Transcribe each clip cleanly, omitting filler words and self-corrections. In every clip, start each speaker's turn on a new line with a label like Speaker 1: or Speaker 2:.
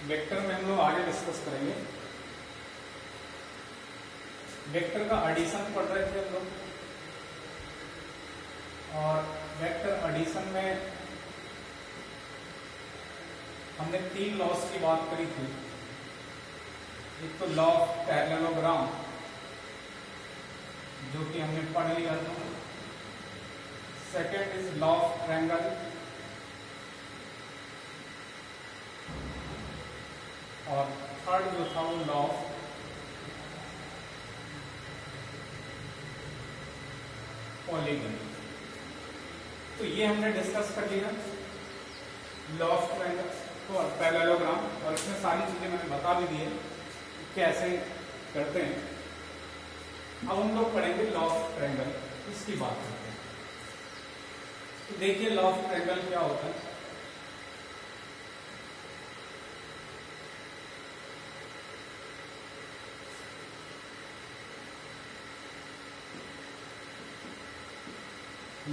Speaker 1: Vector में हम लोग आगे डिस्कस करेंगे। वेक्टर का एडिशन पढ़ रहे थे हम लोग, और वेक्टर एडिशन में हमने 3 लॉस की बात करी थी। एक तो लॉ ऑफ पैरेललोग्राम जो कि हमने पढ़ लिया था, second is law of triangle, और थर्ड जो था वो लॉ ऑफ पॉलीगन। तो ये हमने डिस्कस कर लिया, लॉ ऑफ ट्रायंगल और पैरेललोग्राम, और इसमें सारी चीजें मैंने बता भी दी है कैसे करते हैं। अब हम लोग पढ़ेंगे लॉ ऑफ ट्रायंगल, इसकी बात करते हैं। तो देखिए लॉ ऑफ ट्रायंगल क्या होता है।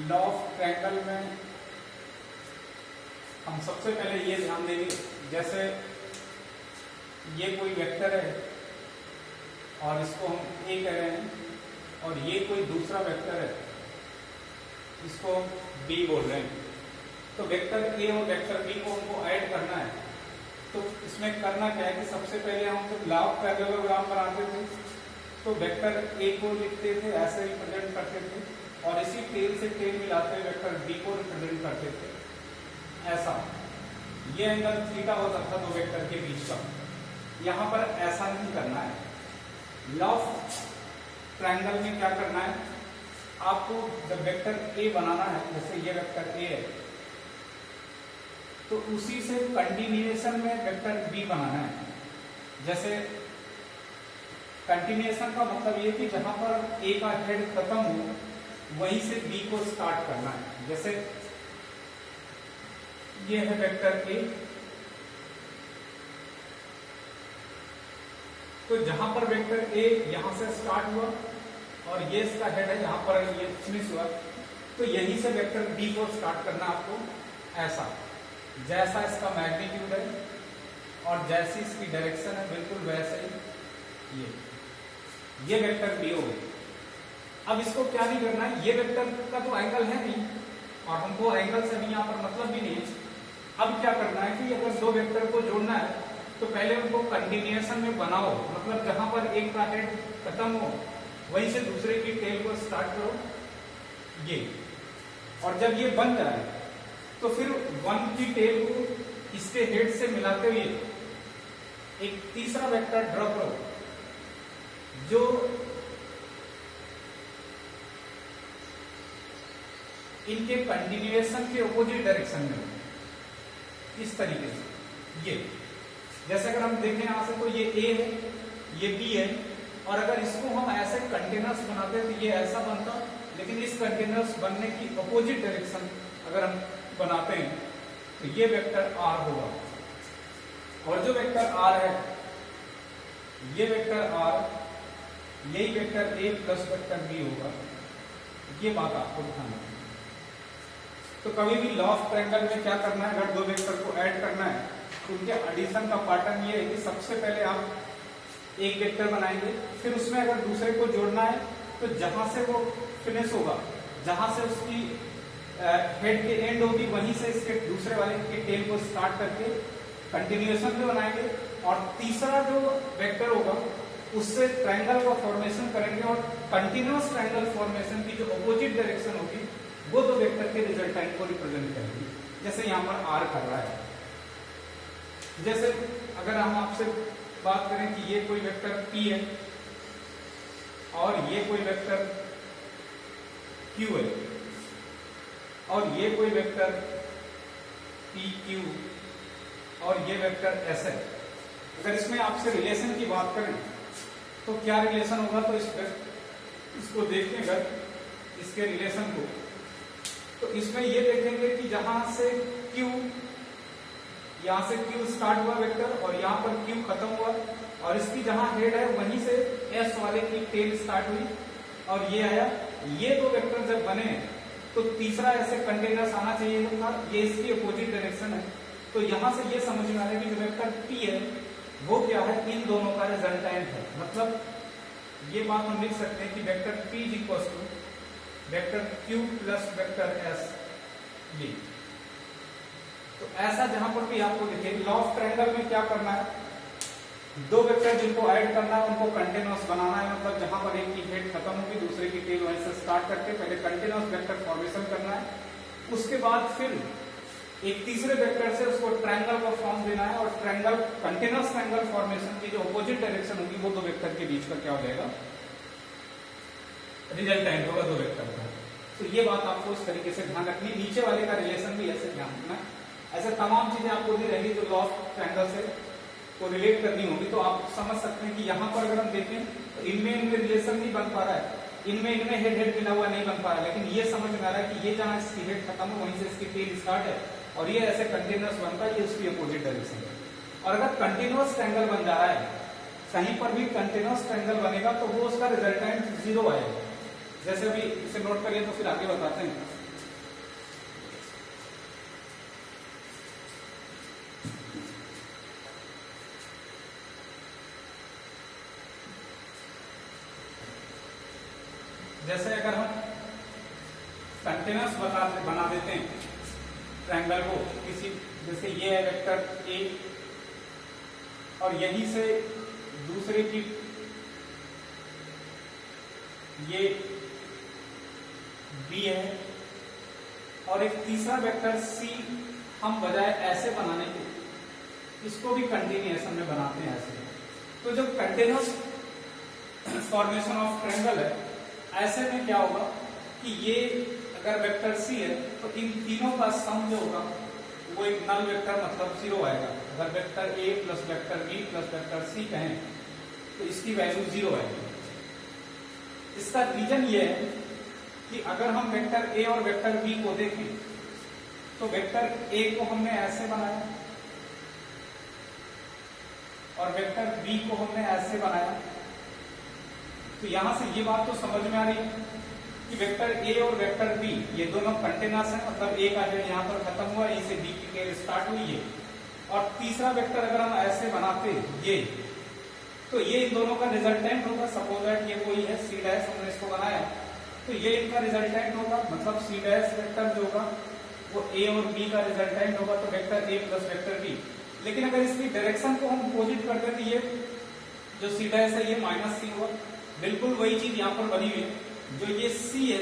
Speaker 1: लॉ ऑफ ट्रायंगल में हम सबसे पहले ये ध्यान देंगे, जैसे ये कोई वेक्टर है और इसको हम ए कह रहे हैं, और ये कोई दूसरा वेक्टर है इसको बी बोल रहे हैं। तो वेक्टर ए और वेक्टर बी को हमको ऐड करना है। तो इसमें करना क्या है कि सबसे पहले हम जब लॉ ऑफ पैरेललोग्राम बनाते थे तो वेक्टर ए को लिखते थे, ऐसे रिप्रेजेंट करते थे, और इसी टेल से टेल मिलाते हुए वेक्टर बी को रिप्रेजेंट करते थे ऐसा। ये एंगल थीटा होता था दो वेक्टर के बीच का। यहां पर ऐसा नहीं करना है। लॉ ऑफ ट्रायंगल में क्या करना है, आपको जब वेक्टर ए बनाना है, जैसे ये वेक्टर ए है, तो उसी से कंटिन्यूएशन में वेक्टर बी बनाना है। जैसे कंटिन्यूएशन का मतलब ये कि जहां पर ए का हेड खत्म हो वहीं से बी को स्टार्ट करना है। जैसे ये है वेक्टर ए, तो जहां पर वेक्टर ए यहां से स्टार्ट हुआ और ये इसका हेड है, यहां पर ये फिनिश हुआ, तो यहीं से वेक्टर बी को स्टार्ट करना आपको ऐसा। जैसा इसका मैग्नीट्यूड है और जैसी इसकी डायरेक्शन है बिल्कुल वैसे ही ये वेक्टर बी हो गई। अब इसको क्या नहीं करना है, ये वेक्टर का तो एंगल है नहीं और हमको एंगल से भी यहाँ पर मतलब भी नहीं है। अब क्या करना है कि अगर दो वेक्टर को जोड़ना है तो पहले उनको कंटिन्यूएशन में बनाओ, मतलब जहां पर एक का हेड खत्म हो वहीं से दूसरे की टेल को स्टार्ट करो ये, और जब ये बन जाए तो फिर वन की टेल को इसके हेड से मिलाते हुए एक तीसरा वेक्टर ड्रॉ करो जो इनके कंटिन्यूएशन के अपोजिट डायरेक्शन में, इस तरीके से। ये जैसे अगर हम देखें यहां से तो ये ए है, ये बी है, और अगर इसको हम ऐसे कंटेनर्स बनाते तो ये ऐसा बनता, लेकिन इस कंटेनर्स बनने की अपोजिट डायरेक्शन अगर हम बनाते हैं तो ये वेक्टर आर होगा, और जो वेक्टर आर है ये वेक्टर आर यही vector A plus vector B होगा। ये बात आपको ध्यान रखना। तो कभी भी लॉ ऑफ ट्रायंगल में क्या करना है, अगर दो वेक्टर को ऐड करना है तो उनके एडिशन का पैटर्न ये है कि सबसे पहले आप एक वेक्टर बनाएंगे, फिर उसमें अगर दूसरे को जोड़ना है तो जहां से वो फिनिश होगा, जहां से उसकी हेड के एंड होगी वहीं से इसके दूसरे वाले के टेल को स्टार्ट करके कंटिन्यूएशन में बनाएंगे, और तीसरा जो वेक्टर होगा उससे ट्रायंगल का फॉर्मेशन करेंगे, और कंटिन्यूअस ट्रायंगल फॉर्मेशन की जो अपोजिट डायरेक्शन होगी वो दो वेक्टर के रिजल्टेंट को रिप्रेजेंट करेंगे। जैसे यहां पर आर कर रहा है। जैसे अगर हम आपसे बात करें कि ये कोई वेक्टर P है और ये कोई वेक्टर Q है, और ये कोई वेक्टर PQ और ये वेक्टर S है। अगर इसमें आपसे रिलेशन की बात करें तो क्या रिलेशन होगा, तो इसको देखें अगर इसके रिलेशन को, तो इसमें ये देखेंगे कि जहां से Q, यहां से Q स्टार्ट हुआ वेक्टर और यहां पर Q खत्म हुआ, और इसकी जहां हेड है वहीं से S वाले की टेल स्टार्ट हुई और ये आया। ये दो वेक्टर जब बने तो तीसरा ऐसे कंटेनर्स आना चाहिए था, ये इसकी अपोजिट डायरेक्शन है, तो यहां से ये समझ में आ रहा है कि जो वेक्टर p है वो क्या है, इन दोनों का रिजल्टेंट है। मतलब ये बात हम लिख सकते हैं कि vector p is equal to vector q plus vector s। ये तो ऐसा जहां पर भी आपको दिखे, लॉ ऑफ ट्रायंगल में क्या करना है, दो वेक्टर जिनको ऐड करना है उनको कंटीन्यूअस बनाना है। मतलब जहां पर एक की हेड खत्म होगी दूसरे की टेल वहीं से स्टार्ट करके पहले कंटीन्यूअस वेक्टर फॉर्मेशन करना है, उसके बाद फिर एक तीसरे वेक्टर से उसको ट्रायंगल का फॉर्म देना है और ट्रायंगल कंटीन्यूअस ट्रायंगल फॉर्मेशन की जो अपोजिट डायरेक्शन होगी वो दो वेक्टर के बीच का क्या हो जाएगा, रिजल्टेंट होगा दो वेक्टर का। तो ये बात आपको इस तरीके से ध्यान रखनी, नीचे वाले का रिलेशन भी ऐसे ध्यान रखना। ऐसे तमाम चीजें आपको दी रहेंगी जो लॉ ऑफ ट्रायंगल से को रिलेट करनी होगी। तो आप समझ सकते हैं कि यहाँ पर अगर हम देखें तो इनमें रिलेशन नहीं बन पा रहा है, इनमें हेड हेड मिला हुआ नहीं बन पा रहा है, लेकिन ये समझ में आ रहा है कि ये जहाँ इसकी हेड खत्म है वहीं से इसकी टेल स्टार्ट है और ये ऐसे कंटिन्यूअस बनता है, ये उसकी अपोजिट डायरेक्शन है। और अगर कंटिन्यूअस ट्रायंगल बन जा रहा है, कहीं पर भी कंटिन्यूअस ट्रायंगल बनेगा तो वो उसका रिजल्टेंट 0 आएगा। जैसे अभी इसे नोट करिए तो फिर आगे बताते हैं। जैसे अगर हम कंटीन्यूअस बना देते हैं ट्रायंगल को किसी, जैसे ये है वेक्टर ए और यहीं से दूसरे की ये बी है और एक तीसरा वेक्टर सी, हम बजाय ऐसे बनाने के इसको भी कंटिन्यूएशन में बनाते हैं ऐसे। तो जब कंटीन्यूअस फॉर्मेशन ऑफ ट्रायंगल है, ऐसे में क्या होगा कि ये अगर वेक्टर सी है तो इन तीनों का सम जो होगा वो एक नल वेक्टर मतलब 0 आएगा। अगर vector A plus vector B plus vector C कहें तो इसकी वैल्यू 0 आएगी। इसका रीजन ये है कि अगर हम वेक्टर ए और वेक्टर बी को देखें तो वेक्टर ए को हमने ऐसे बनाया और वेक्टर बी को हमने ऐसे बनाया। तो यहां से ये बात तो समझ में आ रही है कि वेक्टर ए और वेक्टर बी ये दोनों कंटीन्यूअस है, मतलब ए का हेड यहाँ पर खत्म हुआ, ए से बी की टेल स्टार्ट हुई है। और तीसरा वेक्टर अगर हम ऐसे बनाते ये, तो ये इन दोनों का रिजल्टेंट होगा। सपोज दैट ये कोई है सी डैश, हमने इसको बनाया तो ये इनका रिजल्टेंट होगा, मतलब सी डैश वेक्टर जो होगा वो ए और बी का रिजल्टेंट होगा, तो vector A plus vector B. लेकिन अगर इसकी डायरेक्शन को हम अपोजिट कर दें तो ये जो सी डैश है ये माइनस सी होगा। बिल्कुल वही चीज यहाँ पर बनी हुई है, जो ये सी है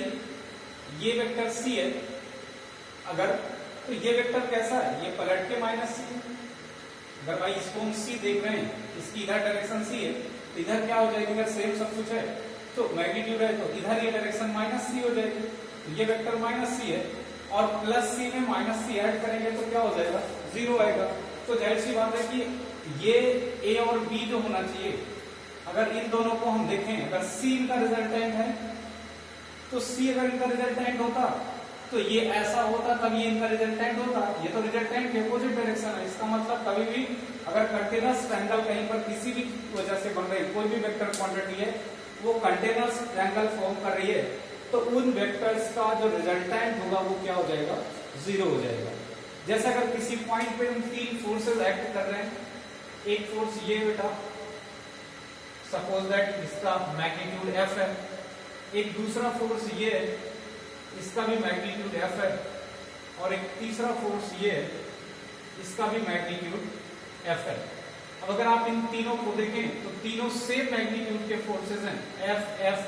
Speaker 1: ये वेक्टर सी है अगर, तो ये वेक्टर कैसा है, ये पलट के माइनस सी है। अगर भाई इसको हम सी देख रहे हैं, इसकी इधर डायरेक्शन सी है तो इधर क्या हो जाएगी, अगर सेम सब कुछ है तो मैग्नीट्यूड है तो इधर ये डायरेक्शन माइनस सी हो जाएगी। तो ये वेक्टर माइनस सी है और प्लस सी में माइनस सी ऐड करेंगे तो क्या हो जाएगा, 0 आएगा। तो जाहिर सी बात है कि ये ए और बी जो होना चाहिए, अगर इन दोनों को हम देखें, अगर C इनका रिजल्टेंट है तो C अगर इनका रिजल्टेंट होता तो ये ऐसा होता, तब ये इनका रिजल्टेंट होता। ये तो रिजल्टेंट के अपोजिट डायरेक्शन है। इसका मतलब कभी भी अगर कंटीन्यूअस ट्रायंगल कहीं पर किसी भी वजह से बन रही, कोई भी वेक्टर क्वांटिटी है वो कंटीन्यूअस ट्रायंगल फॉर्म कर रही है, तो उन वेक्टर्स का जो रिजल्टेंट होगा वो क्या हो जाएगा, 0 हो जाएगा। जैसे अगर किसी पॉइंट पे हम 3 फोर्सेस एक्ट कर रहे हैं, एक फोर्स ये बेटा सपोज दैट इसका मैग्नीट्यूड F है, एक दूसरा फोर्स ये है इसका भी मैग्नीट्यूड F है और एक तीसरा फोर्स ये है इसका भी मैग्नीट्यूड F है। अब अगर आप इन तीनों को देखें तो तीनों सेम मैग्नीट्यूड के फोर्सेस हैं, F, F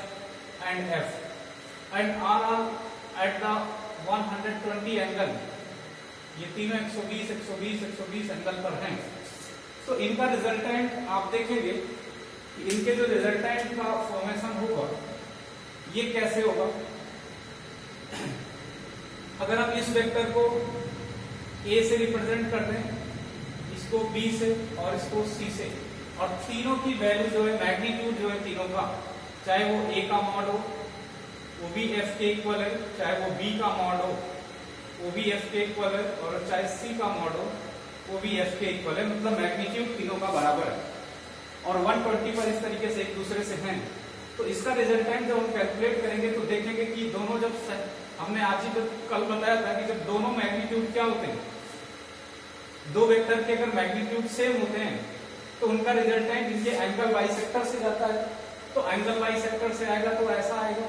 Speaker 1: and F and are at the 120 angle. ये तीनों 120, 120, 120 एंगल पर हैं। तो इनका रिजल्टेंट आप देखेंगे कि इनके जो रिजल्टेंट का फॉर्मेशन होगा ये कैसे होगा। अगर हम इस वेक्टर को A से रिप्रेजेंट कर दें, इसको B से और इसको C से, और तीनों की वैल्यू जो है, मैग्नीट्यूड जो है तीनों का, चाहे वो A का मॉड हो वो भी F के इक्वल है, चाहे वो B का मॉड हो वो भी F के इक्वल है, और चाहे C का मॉड हो वो भी F के इक्वल है। मतलब मैग्नीट्यूड तीनों का बराबर है और 120 पर इस तरीके से एक दूसरे से हैं। तो इसका रिजल्टेंट जब हम कैलकुलेट करेंगे तो देखेंगे कि दोनों, जब हमने आज ही कल बताया था कि जब दोनों मैग्नीट्यूड क्या होते हैं, दो वेक्टर के अगर मैग्नीट्यूड सेम होते हैं तो उनका रिजल्टेंट इनके एंगल बाइसेक्टर से जाता है, तो एंगल बाइसेक्टर से आएगा तो ऐसा आएगा,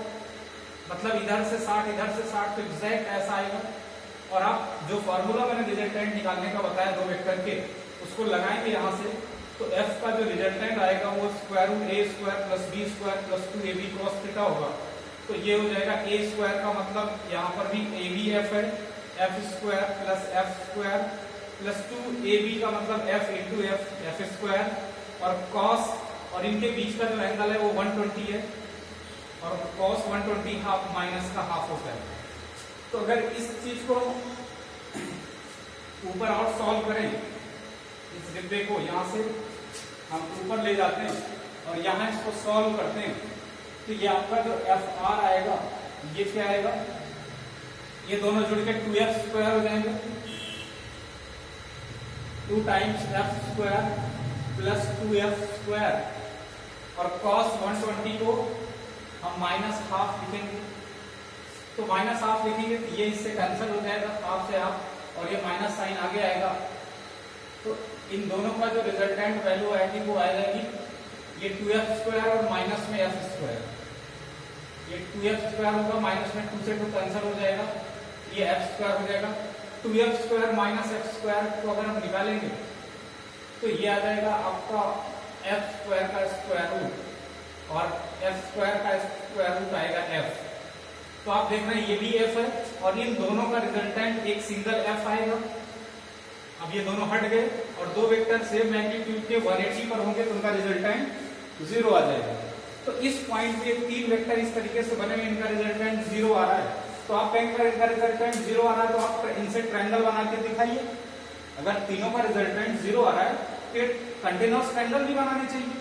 Speaker 1: मतलब इधर से 60 इधर से 60, तो एग्जैक्ट ऐसा आएगा। और आप जो फॉर्मूला मैंने रिजल्टेंट निकालने का बताया दो वेक्टर के, उसको लगाएंगे यहाँ से, तो f का जो रिजल्टेंट आएगा वो square root a square plus b square plus 2ab cos theta होगा। तो ये हो जाएगा a स्क्वायर का मतलब यहाँ पर भी abf है, f square plus f square plus 2ab का मतलब f इंटू f स्क्वायर, और cos और इनके बीच का जो एंगल है वो 120 है, और cos 120 हाफ माइनस का हाफ होता है। तो अगर इस चीज को ऊपर और सॉल्व करें, इस डिब्बे को यहाँ से हम ऊपर ले जाते हैं और यहाँ इसको सॉल्व करते हैं, तो ये आपका जो एफ आर आएगा ये क्या आएगा, ये दोनों जुड़ के 2f स्क्वायर हो जाएंगे, 2 times f square plus 2f square, और cos 120 को हम माइनस हाफ लिखेंगे, तो माइनस हाफ लिखेंगे तो ये इससे कैंसिल हो जाएगा, हाफ से हाफ, और ये माइनस साइन आगे आएगा। तो इन दोनों का जो रिजल्टेंट वैल्यू आएगी वो आ जाएगी ये 2f स्क्वायर और माइनस में f स्क्वायर, ये 2f स्क्वायर होगा, माइनस में 2 से 2 कैंसिल हो जाएगा, ये f स्क्वायर हो जाएगा। 2f square minus f square को अगर हम निकालेंगे तो ये आ जाएगा आपका f स्क्वायर का स्क्वायर रूट, और f स्क्वायर का स्क्वायर रूट आएगा f। तो आप देख रहे हैं ये भी f है, और इन दोनों का रिजल्टेंट एक सिंगल f आएगा। अब ये दोनों हट गए और दो वेक्टर सेम मैग्नीट्यूड के 180 पर होंगे तो उनका रिजल्टेंट 0 आ जाएगा। तो इस पॉइंट पे तीन वेक्टर इस तरीके से बने हुए, इनका रिजल्टेंट 0 आ रहा है, तो आप कहेंगे इनका रिजल्टेंट 0 आ रहा है तो आप इनसे ट्रायंगल बना के दिखाइए। अगर तीनों का रिजल्टेंट 0 आ रहा है फिर कंटिन्यूअस ट्रायंगल भी बनाने चाहिए,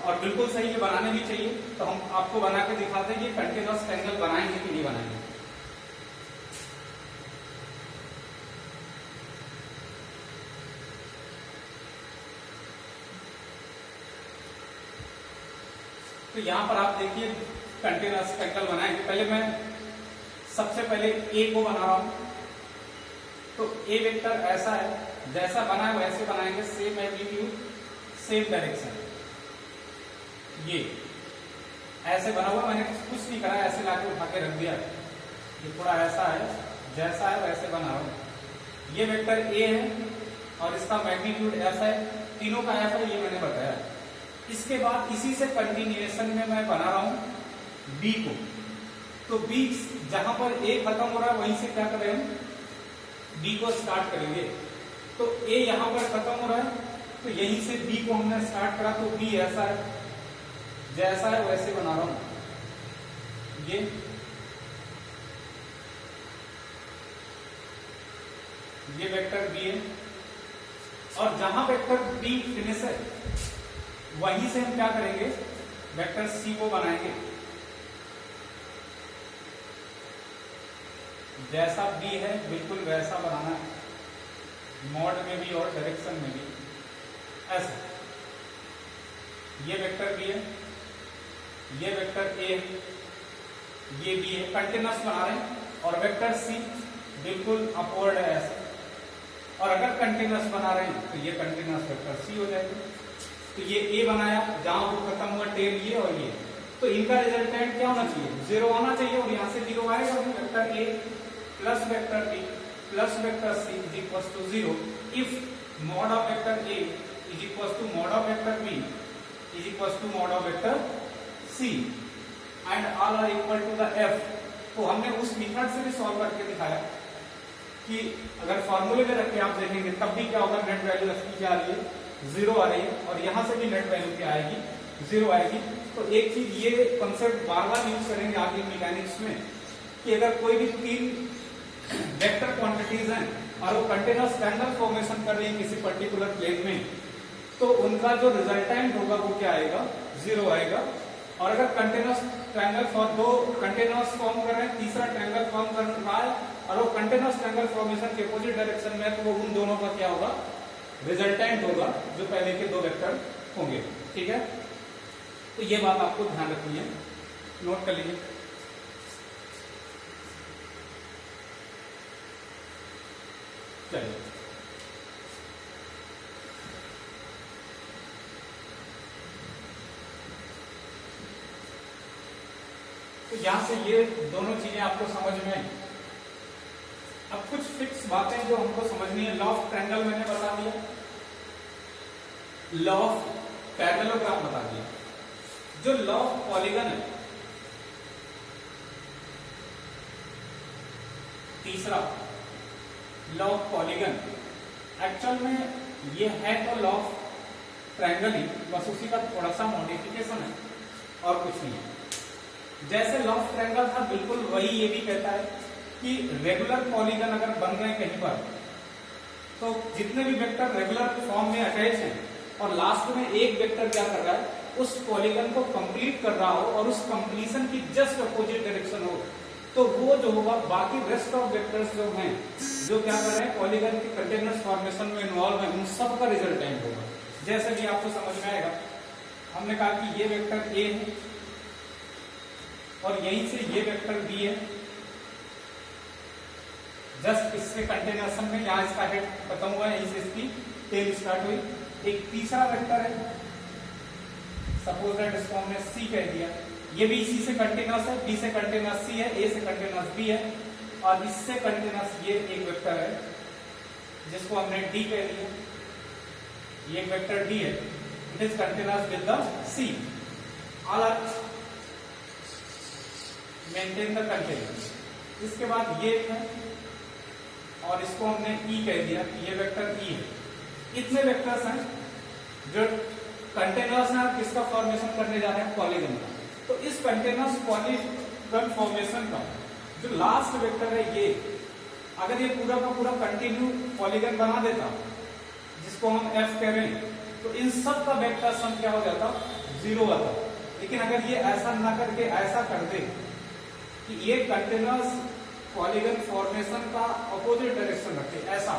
Speaker 1: और बिल्कुल सही ये बनाने भी चाहिए। तो हम आपको बना के दिखाते हैं कि कंटिन्यूअस ट्रायंगल बनाएंगे कि नहीं बनाएंगे। तो यहाँ पर आप देखिए कंटिन्यूअस ट्रायंगल बनाएंगे। पहले मैं सबसे पहले ए को बना रहा हूं, तो ए वेक्टर ऐसा है, जैसा बना है वैसे बनाएंगे, सेम मैग्नीट्यूड सेम डायरेक्शन। ये ऐसे बना हुआ, मैंने कुछ नहीं करा, ऐसे लाके उठा के रख दिया, ये थोड़ा ऐसा है, जैसा है वैसे बना रहा हूं। ये वेक्टर ए है और इसका मैग्नीट्यूड एफ है, तीनों का एफ है, ये मैंने बताया। इसके बाद इसी से कंटिन्यूएशन में मैं बना रहा हूं बी को, तो बी जहां पर ए खत्म हो रहा है वहीं से क्या करें हम बी को स्टार्ट करेंगे। तो ए यहां पर खत्म हो रहा है तो यहीं से बी को हमने स्टार्ट करा, तो बी ऐसा है, जैसा है वैसे बना रहा हूं। ये वेक्टर बी है, और जहां वेक्टर बी फिनिश है वहीं से हम क्या करेंगे, वेक्टर सी को बनाएंगे। जैसा बी है बिल्कुल वैसा बनाना है, मोड में भी और डायरेक्शन में भी ऐसा। ये वेक्टर बी है, ये वेक्टर ए है, ये बी है, कंटिन्यूअस बना रहे हैं, और वेक्टर सी बिल्कुल अपवर्ड है ऐसा। और अगर कंटिन्यूअस बना रहे हैं तो ये कंटिन्यूअस वेक्टर सी हो जाएगी। तो ये ए बनाया, जहां वो खत्म हुआ टेल ये और ये, तो इनका रिजल्टेंट क्या होना चाहिए, 0 आना चाहिए, और यहां से 0 आएगा। Vector A plus vector B plus vector C is equal to 0 if mod of vector A is equal to mod of vector B is equal to mod of vector C and all are equal to the F. तो हमने उस method से भी solve करके दिखाया कि अगर फॉर्मूले में रख के आप देखेंगे तब भी क्या होगा, नेट वैल्यू एफ की क्या आ रही है, 0 आ रही है, और यहां से भी नेट वैल्यू क्या आएगी, 0 आएगी। तो एक चीज ये कंसेप्ट बार बार यूज करेंगे आगे मैकेनिक्स में कि अगर कोई भी तीन वेक्टर क्वांटिटीज हैं और वो कंटिन्यूअस ट्रायंगल फॉर्मेशन कर रही है किसी पर्टिकुलर प्लेन में, तो उनका जो रिजल्टेंट होगा वो क्या आएगा, 0 आएगा। और अगर कंटिन्यूअस ट्रायंगल दो कंटिन्यूअस फॉर्म कर रहे हैं, तीसरा ट्रायंगल फॉर्म कर रहा है और वो कंटिन्यूअस ट्रायंगल फॉर्मेशन के अपोजिट डायरेक्शन में है, तो वो उन दोनों का क्या होगा, रिजल्टेंट होगा, जो पहले के दो वेक्टर होंगे। ठीक है, तो ये बात आपको ध्यान रखनी है, नोट कर लीजिए। चलिए तो यहां से ये दोनों चीजें आपको समझ में आई। अब कुछ फिक्स बातें जो हमको समझनी है। लॉ ऑफ ट्रायंगल मैंने बता दिया, लॉ ऑफ पैरेललोग्राम बता दिया। जो लॉ ऑफ पॉलीगन है, तीसरा लॉ ऑफ पॉलीगन, एक्चुअल में ये है तो लॉ ऑफ ट्रायंगल ही, बस उसी का थोड़ा सा मॉडिफिकेशन है और कुछ नहीं है। जैसे लॉ ऑफ ट्रायंगल था बिल्कुल वही ये भी कहता है कि रेगुलर पॉलीगन अगर बन रहे हैं कहीं पर, तो जितने भी वेक्टर रेगुलर फॉर्म में अटैच हैं और लास्ट में एक वेक्टर क्या कर रहा है, उस पॉलीगन को कंप्लीट कर रहा हो और उस कंप्लीशन की जस्ट अपोजिट डायरेक्शन हो, तो वो जो होगा बाकी रेस्ट ऑफ वेक्टर्स जो हैं, जो क्या कर रहे हैं पॉलीगन के कंटीन्यूअस फॉर्मेशन में इन्वॉल्व है, उन सब का रिजल्टेंट होगा। जैसे कि आपको समझ में आएगा, हमने कहा कि ये वेक्टर ए है और यहीं से ये वेक्टर बी है, जस्ट इससे कंटिन्यूएशन में यहां इसका हेड खत्म हुआ है, यहीं से इसकी टेल स्टार्ट हुई। एक तीसरा वेक्टर है, सपोज दैट इसको हमने सी कह दिया, ये भी इसी से कंटिन्यूअस है, बी से कंटिन्यूअस सी है, ए से कंटिन्यूअस बी है, और इससे कंटिन्यूअस ये एक वेक्टर है जिसको हमने डी कह दिया, ये एक वेक्टर डी है, it is continuous with the C. All are maintain the continuous. इसके बाद ये है और इसको हमने ई कह दिया, ये वेक्टर ई है। इतने वेक्टर्स हैं जो कंटिन्यूअस है, किसका फॉर्मेशन करने जा रहे हैं, पॉलीगन का। तो इस कंटिन्यूअस पॉलीगन फॉर्मेशन का जो लास्ट वेक्टर है ये, अगर ये पूरा का पूरा कंटिन्यू पॉलीगन बना देता, जिसको हम एफ कह रहे हैं, तो इन सब का वेक्टर सम क्या हो जाता, 0 आता। लेकिन अगर ये ऐसा ना करके ऐसा कर दे कि ये कंटिन्यूअस पॉलीगन फॉर्मेशन का अपोजिट डायरेक्शन रखे, ऐसा,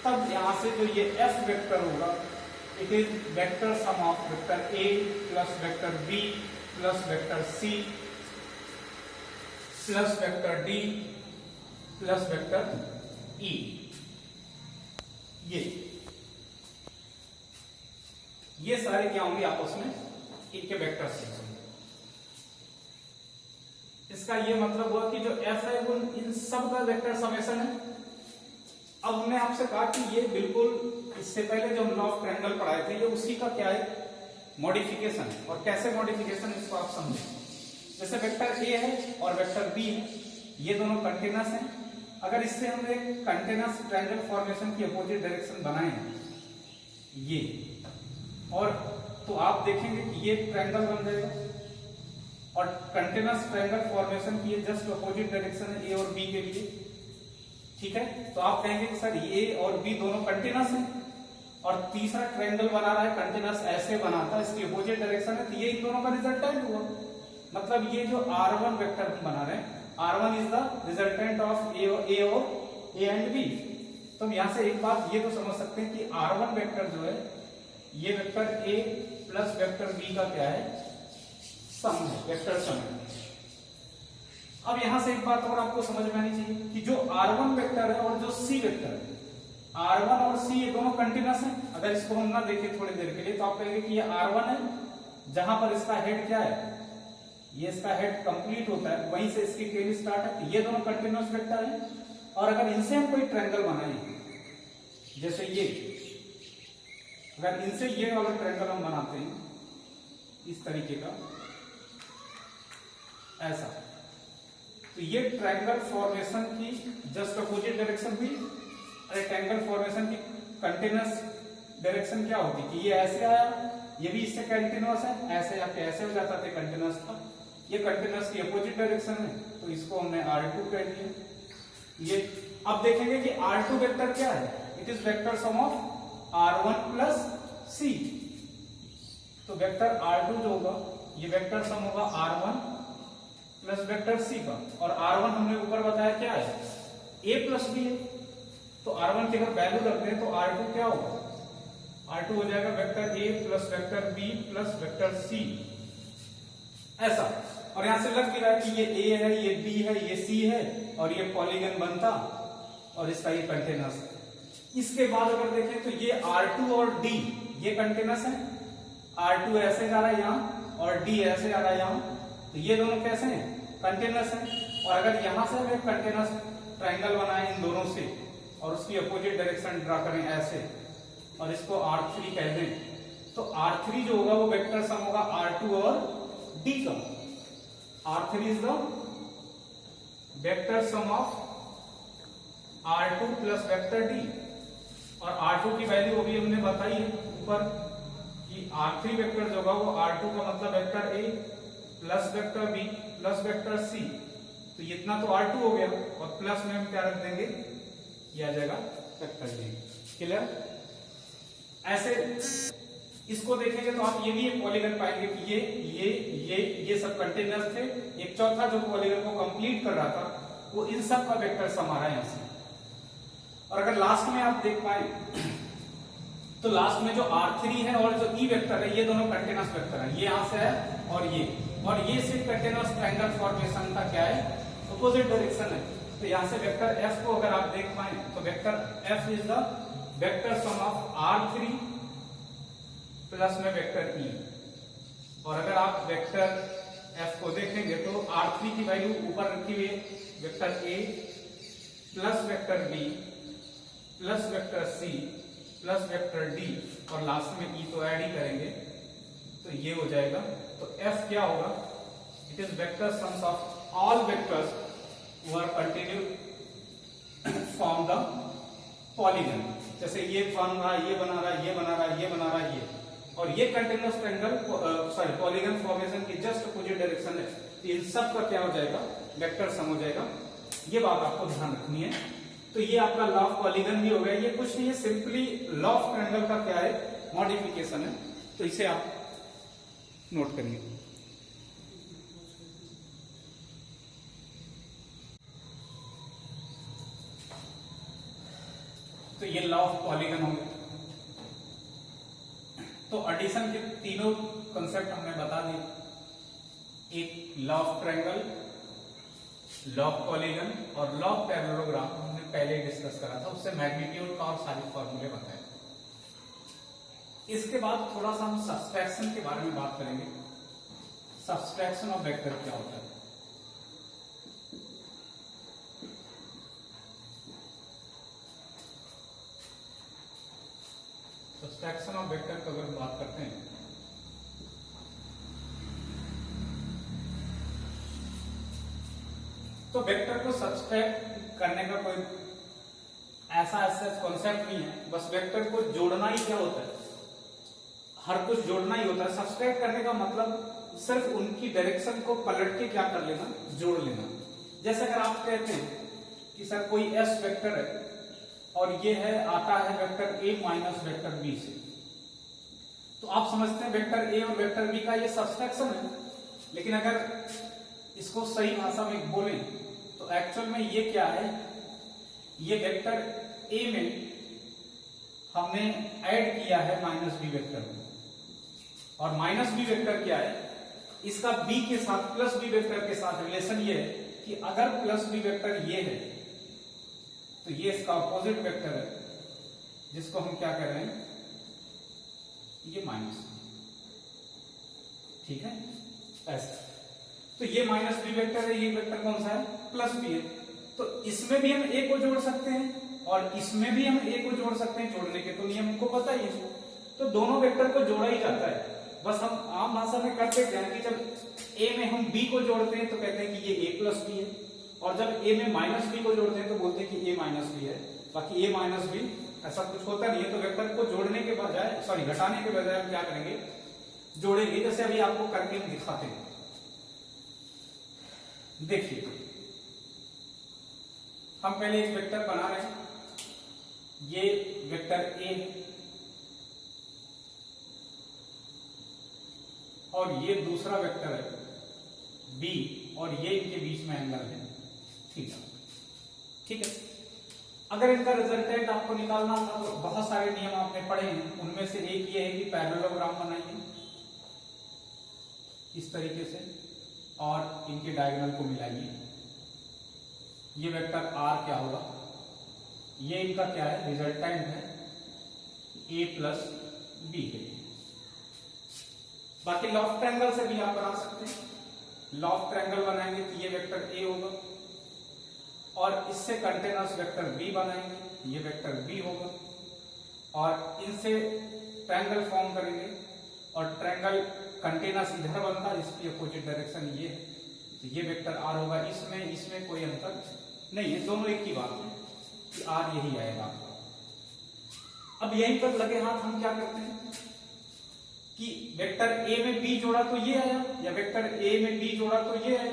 Speaker 1: तब यहां से जो ये एफ वेक्टर होगा, it is vector sum of vector A plus vector B plus vector C plus vector D plus vector E. ये सारे क्या होंगे आपस में, इनके वेक्टर से। इसका ये मतलब हुआ कि जो एफ है वो इन सब का वेक्टर समेशन है। अब हमने आपसे कहा कि ये बिल्कुल इससे पहले जो हम लॉ ऑफ ट्रायंगल पढ़ाए थे, ये उसी का क्या है, मॉडिफिकेशन है। और कैसे मॉडिफिकेशन, इसको आप समझें। जैसे वेक्टर ए है और वेक्टर बी है, ये दोनों कंटिन्यूअस हैं। अगर इससे हम एक कंटिन्यूअस ट्रायंगल फॉर्मेशन की अपोजिट डायरेक्शन बनाए ये, और तो आप देखेंगे कि ये ट्रायंगल बन जाएगा, और कंटिन्यूअस ट्रायंगल फॉर्मेशन की जस्ट अपोजिट डायरेक्शन है ए और बी के लिए, ठीक है। तो आप कहेंगे कि सर ए और बी दोनों कंटिन्यूअस हैं, और तीसरा ट्रायंगल बना रहा है कंटिन्यूअस ऐसे बनाता, इसकी अपोजिट डायरेक्शन है, तो ये इन दोनों का रिजल्टेंट हुआ। मतलब ये जो r1 वेक्टर हम बना रहे हैं, r1 is the resultant of A और ए एंड बी। तो हम यहां से एक बात ये तो समझ सकते हैं कि r1 वेक्टर जो है, ये vector A plus vector B का क्या है, सम है, वेक्टर सम है। अब यहां से एक बात और आपको समझ में आनी चाहिए कि जो r1 वेक्टर है और जो c वेक्टर है, r1 और c ये दोनों कंटिन्यूअस हैं। अगर इसको हम ना देखें थोड़ी देर के लिए, तो आप कहेंगे कि ये r1 है, जहां पर इसका हेड क्या है, ये इसका हेड कंप्लीट होता है, वहीं से इसकी टेल स्टार्ट है, ये दोनों कंटिन्यूअस वेक्टर हैं। और अगर इनसे हम कोई ट्रायंगल बनाएं, जैसे ये, अगर इनसे ये वाला ट्रायंगल हम बनाते हैं इस तरीके का, ऐसा, तो ये ट्रायंगल फॉर्मेशन की जस्ट अपोजिट डायरेक्शन हुई। अरे ट्रायंगल फॉर्मेशन की कंटिन्यूअस डायरेक्शन क्या होती कि ये ऐसे आया, ये भी इससे कंटिन्यूअस है, ऐसे आके ऐसे हो जाता था कंटिन्यूअस का, ये कंटिन्यूअस की अपोजिट डायरेक्शन है, तो इसको हमने r2 कह दिया। ये अब देखेंगे कि r2 वेक्टर क्या है, it is vector sum of r1 plus c। तो वेक्टर r2 जो होगा, ये वेक्टर सम होगा r1 प्लस वेक्टर c का, और r1 हमने ऊपर बताया क्या है, a प्लस b है। तो r1 की अगर वैल्यू रखते हैं तो r2 क्या होगा, r2 हो जाएगा vector a plus vector b plus vector c, ऐसा। और यहां से लग भी रहा है कि ये a है, ये b है, ये c है, और ये पॉलीगन बनता, और इसका ये कंटिन्यूअस है। इसके बाद अगर देखें तो ये R2 और D ये कंटिन्यूअस है, R2 ऐसे जा रहा है यहाँ और D ऐसे आ रहा है यहाँ, तो ये दोनों कैसे हैं? कंटिन्यूअस है। और अगर यहां से हम एक कंटिन्यूअस ट्रायंगल बनाएं इन दोनों से और उसकी अपोजिट डायरेक्शन ड्रा करें ऐसे और इसको R3 कह दें, तो R3 जो होगा वो वेक्टर सम होगा R2 और D का। R3 is the vector sum of R2 plus vector D। और R2 की वैल्यू अभी हमने बताई है ऊपर कि R3 वेक्टर जो होगा वो R2 का मतलब vector A plus vector B plus vector C, तो इतना तो R2 हो गया और प्लस में हम क्या रख देंगे, ये आ जाएगा वेक्टर D। क्लियर? ऐसे इसको देखेंगे तो आप ये भी एक पॉलीगन पाएंगे कि ये सब कंटिन्यूअस थे। एक चौथा जो पॉलीगन को कंप्लीट कर रहा था वो इन सब का वेक्टर सम आ रहा है यहां से। और अगर लास्ट में आप देख पाए तो लास्ट में जो R3 है और जो E वेक्टर है ये दोनों कंटिन्यूअस वेक्टर है, ये यहां से है और ये सिर्फ कंटिन्यूअस ट्रायंगल फॉर्मेशन का क्या है, अपोजिट डायरेक्शन है। तो यहां से वेक्टर F को अगर आप देख पाए तो vector F is the vector sum of R3 plus में वेक्टर E। और अगर आप वेक्टर F को देखेंगे तो R3 की वैल्यू ऊपर रखी हुई है, vector A plus vector B plus vector C plus vector D और लास्ट में E तो ऐड ही करेंगे तो ये हो जाएगा। तो F क्या होगा, it is vector sums of all vectors who are continue from the polygon. जैसे ये बन रहा है, ये बना रहा है, ये बना रहा है, ये बना रहा है, ये और ये कंटिन्यूअस ट्रायंगल पॉलीगन फॉर्मेशन की जस्ट अपोजिट डायरेक्शन है, तो इन सब का क्या हो जाएगा, वेक्टर सम हो जाएगा। ये बात आपको ध्यान रखनी है। तो ये आपका लॉ ऑफ पॉलीगन भी हो गया। ये कुछ नहीं है, सिंपली लॉ ऑफ ट्रायंगल का क्या है, मॉडिफिकेशन है। तो इसे आप नोट करिए। तो ये लॉ ऑफ पॉलीगन हो गया। तो एडिशन के तीनों कंसेप्ट हमने बता दिए, एक law of triangle, law of polygon और लॉ ऑफ पैरेललोग्राम हमने पहले डिस्कस करा था, उससे मैग्नीट्यूड का और सारे फॉर्मूले बताए। इसके बाद थोड़ा सा हम सब्सट्रैक्शन के बारे में बात करेंगे। सब्सट्रैक्शन ऑफ वेक्टर क्या होता है। सब्सट्रैक्शन ऑफ वेक्टर की अगर बात करते हैं तो वेक्टर को सब्सट्रैक्ट करने का कोई ऐसा कॉन्सेप्ट नहीं है, बस वेक्टर को जोड़ना ही क्या होता है, हर कुछ जोड़ना ही होता है। सब्सट्रैक्ट करने का मतलब सिर्फ उनकी डायरेक्शन को पलट के क्या कर लेना, जोड़ लेना। जैसे अगर आप कहते हैं कि सर कोई एस वेक्टर है और ये है आता है vector A minus vector B से, तो आप समझते हैं वेक्टर ए और वेक्टर बी का ये सब्सट्रैक्शन है। लेकिन अगर इसको सही भाषा में बोलें तो एक्चुअल में ये क्या है, ये वेक्टर ए में हमने ऐड किया है माइनस बी वेक्टर को, और माइनस बी वेक्टर क्या है, इसका बी के साथ प्लस बी वेक्टर के साथ रिलेशन ये है कि अगर प्लस बी वेक्टर ये है तो ये इसका अपोजिट वेक्टर है, जिसको हम क्या कह रहे हैं, ये माइनस बी। ठीक है, ऐसा। तो ये माइनस बी वेक्टर है, ये वेक्टर कौन सा है, प्लस बी है। तो इसमें भी हम ए को जोड़ सकते हैं और इसमें भी हम ए को जोड़ सकते हैं। जोड़ने के तो नियम हमको पता ही है। तो दोनों वेक्टर को जोड़ा ही जाता है। बस हम आम भाषा में करते क्या है कि जब ए में हम बी को जोड़ते हैं तो कहते हैं कि ये ए प्लस बी है, और जब ए में माइनस बी को जोड़ते हैं तो बोलते हैं कि ए माइनस बी है। बाकी ए माइनस बी ऐसा कुछ होता नहीं है। तो वेक्टर को जोड़ने के बजाय, सॉरी घटाने के बजाय हम क्या करेंगे, जोड़ेंगे। जैसे अभी आपको करके हम दिखाते हैं, देखिए हम पहले एक वेक्टर बना रहे हैं, ये वेक्टर ए और ये दूसरा वेक्टर है बी, और ये इनके बीच में एंगल है थीटा। ठीक है, अगर इनका रिजल्टेंट आपको निकालना था तो बहुत सारे नियम आपने पढ़े हैं। उनमें से एक ये है कि पैरेललोग्राम बनाइए इस तरीके से और इनके डायगोनल को मिलाइए। ये वेक्टर आर क्या होगा, ये इनका क्या है, रिजल्टेंट है a प्लस बी है। बाकी लॉफ्ट ट्रायंगल से भी आप बना सकते हैं। लॉफ्ट ट्रायंगल बनाएंगे तो ये वेक्टर a होगा, और इससे कंटेनर्स वेक्टर b बनाएंगे, ये वेक्टर b होगा, और इनसे ट्रायंगल फॉर्म करेंगे, और ट्रायंगल कंटेनर्स इधर बनता है, इसकी अपोजिट डायरेक्शन ये है, तो ये वेक्टर r होगा। इसमें कोई अंतर नहीं है, दोनों एक ही बात है कि r यही आएगा। अब यहीं पर लगे हाथ हम क्या करते हैं कि वेक्टर a में b जोड़ा तो ये आया, या वेक्टर a में b जोड़ा तो ये आया।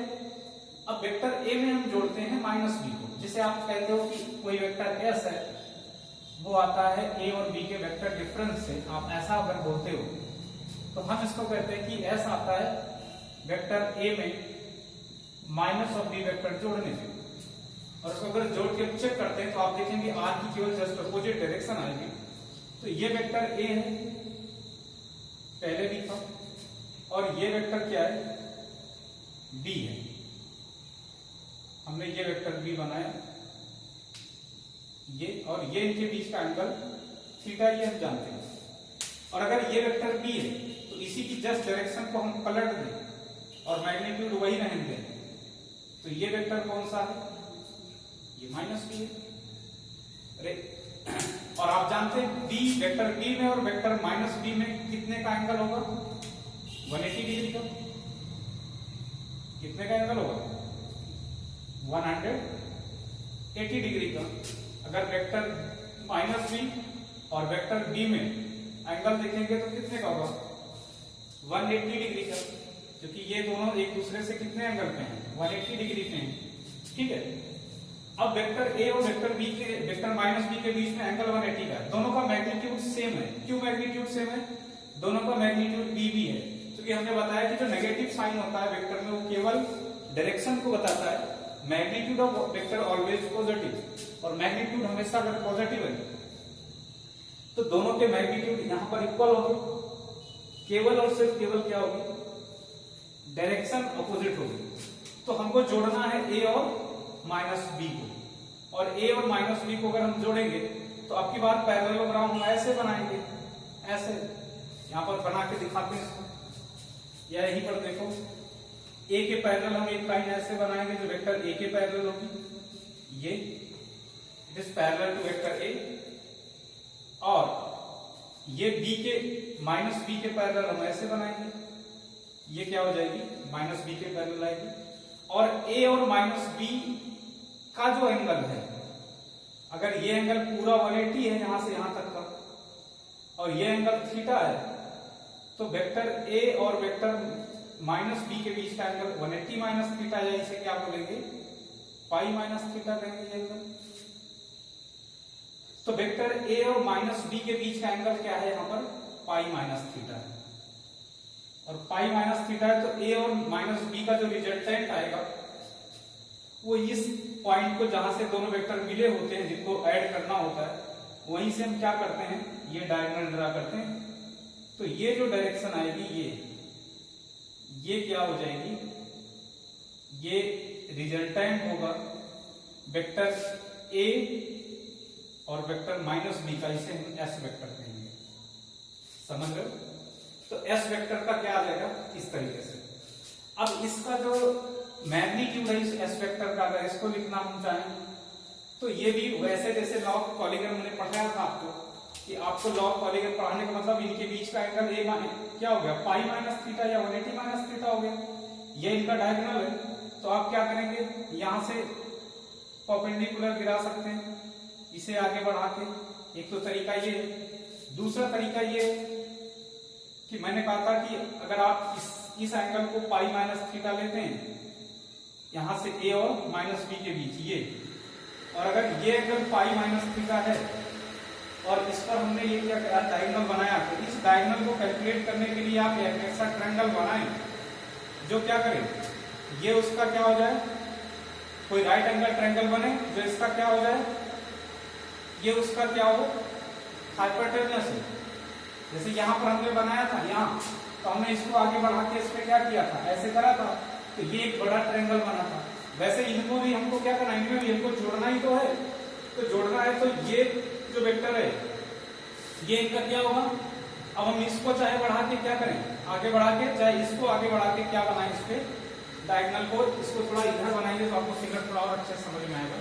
Speaker 1: अब वेक्टर a में हम जोड़ते हैं माइनस b को, जिसे आप कहते हो कि कोई वेक्टर s है, वो आता है a और b के वेक्टर डिफरेंस से। आप ऐसा अगर बोलते हो तो हम इसको कहते हैं कि s आता है वेक्टर a में माइनस और b वेक्टर जोड़ने से। और इसको अगर जोड़ के चेक करते हैं तो आप देखेंगे r की केवल जस्ट अपोजिट डायरेक्शन आएगी। तो ये वेक्टर a है, पहले भी था, और ये वेक्टर क्या है, b है। हमने ये वेक्टर b बनाया, ये और ये इनके बीच का एंगल थीटा, ये हम जानते हैं। और अगर ये वेक्टर b है तो इसी की जस्ट डायरेक्शन को हम पलट दें और मैग्नीट्यूड वही रहने दें, तो ये वेक्टर कौन सा है, ये माइनस b है। अरे और आप जानते हैं b, वेक्टर b में और वेक्टर माइनस b में कितने का एंगल होगा, 180 डिग्री का। कितने का एंगल होगा, 180 डिग्री का। अगर वेक्टर माइनस b और वेक्टर b में एंगल देखेंगे तो कितने का होगा, 180 डिग्री का, क्योंकि ये दोनों एक दूसरे से कितने एंगल पे हैं, 180 डिग्री पे हैं। ठीक है। अब वेक्टर a और वेक्टर b के, वेक्टर माइनस b के बीच में एंगल 180 का है। दोनों का मैग्नीट्यूड सेम है। क्यों मैग्नीट्यूड सेम है, दोनों का मैग्नीट्यूड b भी है, क्योंकि हमने बताया कि जो नेगेटिव साइन होता है वेक्टर में वो केवल डायरेक्शन को बताता है। Magnitude of vector always positive, और मैग्नीट्यूड हमेशा अगर पॉजिटिव है तो दोनों के मैग्नीट्यूड यहां पर इक्वल होगी। केवल और सिर्फ केवल क्या होगी, डायरेक्शन अपोजिट होगी। तो हमको जोड़ना है a और माइनस b को, और a और माइनस b को अगर हम जोड़ेंगे तो आपकी बात पैरेललोग्राम हम ऐसे बनाएंगे, ऐसे यहां पर बना के दिखाते हैं इसको। या यहीं पर देखो, a के पैरेलल हम एक लाइन ऐसे बनाएंगे जो वेक्टर a के पैरेलल होगी, ये it is parallel to vector a, और ये b के माइनस b के पैरेलल हम ऐसे बनाएंगे, ये क्या हो जाएगी, माइनस b के पैरेलल आएगी। और a और माइनस b का जो एंगल है, अगर ये एंगल पूरा 180 है यहां से यहां तक का, और ये एंगल थीटा है, तो वेक्टर a और वेक्टर माइनस b के बीच का एंगल 180 माइनस थीटा, या इसे क्या बोलेंगे, पाई माइनस थीटा कहेंगे ये एंगल। तो वेक्टर a और माइनस b के बीच का एंगल क्या है यहां पर, पाई माइनस थीटा है। और पाई माइनस थीटा है तो a और माइनस b का जो रिजल्टेंट आएगा वो इस पॉइंट को, जहां से दोनों वेक्टर मिले होते हैं, जिनको ऐड करना होता है, वहीं से हम क्या करते हैं, ये डायगोनल ड्रा करते हैं। तो ये जो डायरेक्शन आएगी, ये क्या हो जाएगी, ये रिजल्टेंट होगा वेक्टर a और वेक्टर माइनस b का, इसे हम s वेक्टर कहेंगे। समझ रहे हो? तो s वेक्टर का क्या आ जाएगा, इस तरीके से। अब इसका जो मैग्नीट्यूड है इस s वेक्टर का, अगर इसको लिखना हम चाहें तो ये भी वैसे जैसे लॉग पॉलीगन मैंने पढ़ाया था आपको, कि आपको लॉग पॉलीगन पढ़ाने का मतलब इनके बीच का एंगल a क्या हो गया, पाई माइनस थीटा या 180 माइनस थीटा हो गया। ये इनका डायगोनल है, तो आप क्या करेंगे, यहां से परपेंडिकुलर गिरा सकते हैं इसे आगे बढ़ा के। एक तो तरीका ये है। दूसरा तरीका ये कि मैंने कहा था कि अगर आप इस एंगल को पाई माइनस थीटा लेते हैं, यहां से a और माइनस b के बीच ये, और अगर ये एंगल पाई माइनस थीटा है और इस पर हमने ये क्या किया, डायगोनल बनाया, तो इस डायगोनल को कैलकुलेट करने के लिए आप एक ऐसा ट्रायंगल बनाएं जो क्या करे, ये उसका क्या हो जाए, कोई राइट एंगल ट्रायंगल बने जो इसका क्या हो जाए, ये उसका क्या हो, हाइपोटेन्यूस है। जैसे यहां पर हमने बनाया था यहां, तो हमने इसको आगे बढ़ा के इस पे क्या किया था, ऐसे करा था, तो ये एक बड़ा ट्रायंगल बना था। वैसे इनको भी हमको क्या करना, इनमें भी हमको जोड़ना ही तो है, तो जोड़ना है तो ये जो वेक्टर है ये इनका क्या होगा। अब हम इसको चाहे बढ़ा के क्या करें, आगे बढ़ा के, चाहे इसको आगे बढ़ा के क्या बनाएं, इस पे डायगोनल को इसको थोड़ा इधर बनाएंगे तो आपको फिगर थोड़ा और अच्छे समझ में आएगा।